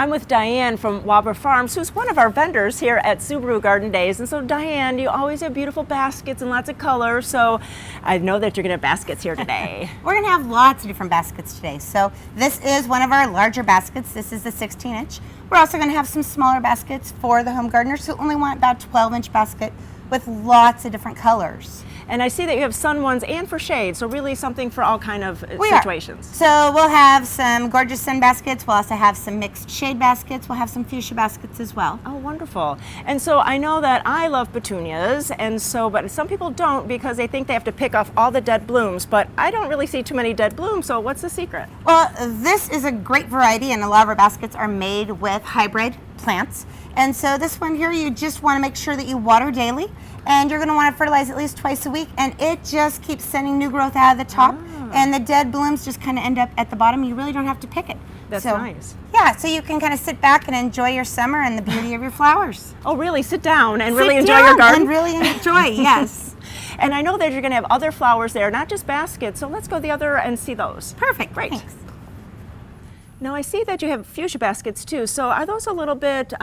I'm with Diane from Wavra Farms, who's one of our vendors here at Subaru Garden Dayz. And so Diane, you always have beautiful baskets and lots of color, so I know that you're going to have baskets here today. We're going to have lots of different baskets today. So this is one of our larger baskets. This is the 16-inch. We're also going to have some smaller baskets for the home gardeners who only want about 12-inch basket with lots of different colors. And I see that you have sun ones and for shade, so really something for all kind of situations. So we'll have some gorgeous sun baskets. We'll also have some mixed shade baskets. We'll have some fuchsia baskets as well. Oh, wonderful. And so I know that I love petunias, and so, but some people don't because they think they have to pick off all the dead blooms, but I don't really see too many dead blooms, so what's the secret? Well, this is a great variety, and a lot of our baskets are made with hybrid plants. And so this one here, you just want to make sure that you water daily, and you're going to want to fertilize at least twice a week, and it just keeps sending new growth out of the top, and the dead blooms just kind of end up at the bottom. You really don't have to pick it. That's nice. Yeah, so you can kind of sit back and enjoy your summer and the beauty of your flowers. Oh, really? Sit down and really enjoy your garden? And really enjoy, yes. And I know that you're going to have other flowers there, not just baskets, so let's go the other and see those. Perfect. Great. Thanks. Now I see that you have fuchsia baskets too, so are those a little bit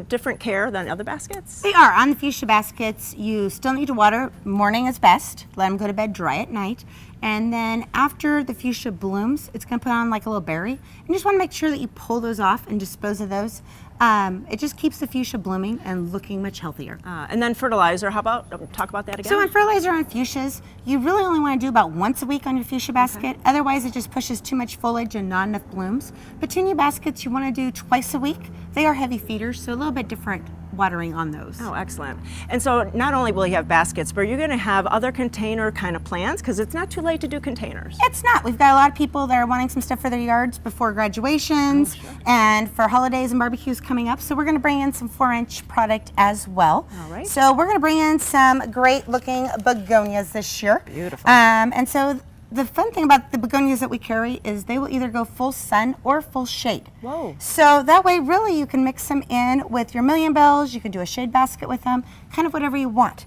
different care than other baskets? They are. On the fuchsia baskets, you still need to water. Morning is best. Let them go to bed dry at night. And then after the fuchsia blooms, it's going to put on like a little berry. And you just want to make sure that you pull those off and dispose of those. It just keeps the fuchsia blooming and looking much healthier. And then fertilizer, how about, talk about that again? So on fertilizer on fuchsias, you really only want to do about once a week on your fuchsia basket. Okay. Otherwise, it just pushes too much foliage and not enough blooms. Petunia baskets, you want to do twice a week. They are heavy feeders, so a little bit different watering on those. Oh, excellent. And so not only will you have baskets, but you're going to have other container kind of plants, because it's not too late to do containers. It's not. We've got a lot of people that are wanting some stuff for their yards before graduations and for holidays and barbecues coming up. So we're going to bring in some 4-inch product as well. All right. So we're going to bring in some great looking begonias this year. Beautiful. And so the fun thing about the begonias that we carry is they will either go full sun or full shade. Whoa. So that way really you can mix them in with your million bells, you can do a shade basket with them, kind of whatever you want.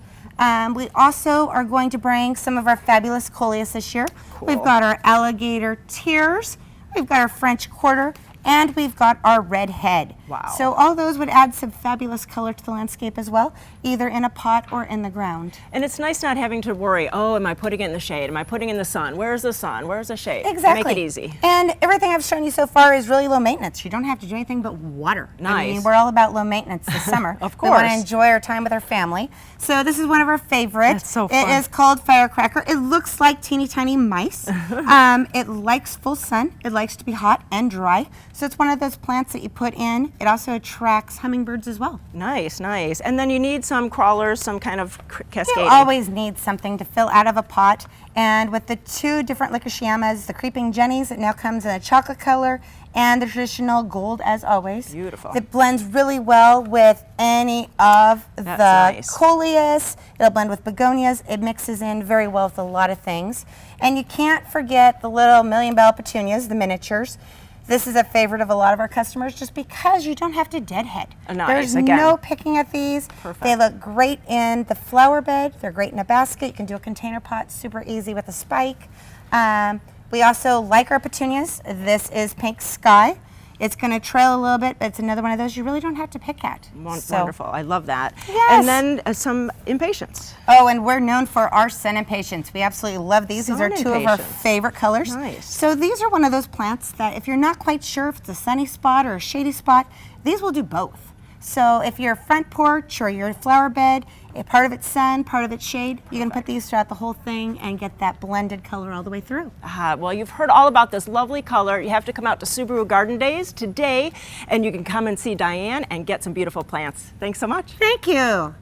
We also are going to bring some of our fabulous Coleus this year. Cool. We've got our alligator tears, we've got our French quarter, and we've got our red head. Wow. So all those would add some fabulous color to the landscape as well, either in a pot or in the ground. And it's nice not having to worry, oh, am I putting it in the shade? Am I putting it in the sun? Where's the sun? Where's the shade? Exactly. Make it easy. And everything I've shown you so far is really low maintenance. You don't have to do anything but water. Nice. I mean, we're all about low maintenance this summer. Of course. We want to enjoy our time with our family. So this is one of our favorites. That's so fun. It is called Firecracker. It looks like teeny tiny mice. It likes full sun. It likes to be hot and dry. So it's one of those plants that you put in. It also attracts hummingbirds as well. Nice, nice. And then you need some crawlers, some kind of cascading. You always need something to fill out of a pot. And with the 2 different lycosiamas, the creeping jennies, it now comes in a chocolate color, and the traditional gold as always. Beautiful. It blends really well with any of the Coleus. It'll blend with begonias. It mixes in very well with a lot of things. And you can't forget the little million bell petunias, the miniatures. This is a favorite of a lot of our customers just because you don't have to deadhead. Nice, There's no picking at these. Perfect. They look great in the flower bed. They're great in a basket. You can do a container pot, super easy with a spike. We also like our petunias. This is Pink Sky. It's going to trail a little bit, but it's another one of those you really don't have to pick at. Wonderful. I love that. Yes. And then some Impatience. Oh, and we're known for our Sun Impatience. We absolutely love these. Sun These are 2 of our favorite colors. Nice. So these are one of those plants that if you're not quite sure if it's a sunny spot or a shady spot, these will do both. So if your front porch or your flower bed, part of it's sun, part of it's shade, you can put these throughout the whole thing and get that blended color all the way through. Well, you've heard all about this lovely color. You have to come out to Subaru Garden Dayz today, and you can come and see Diane and get some beautiful plants. Thanks so much. Thank you.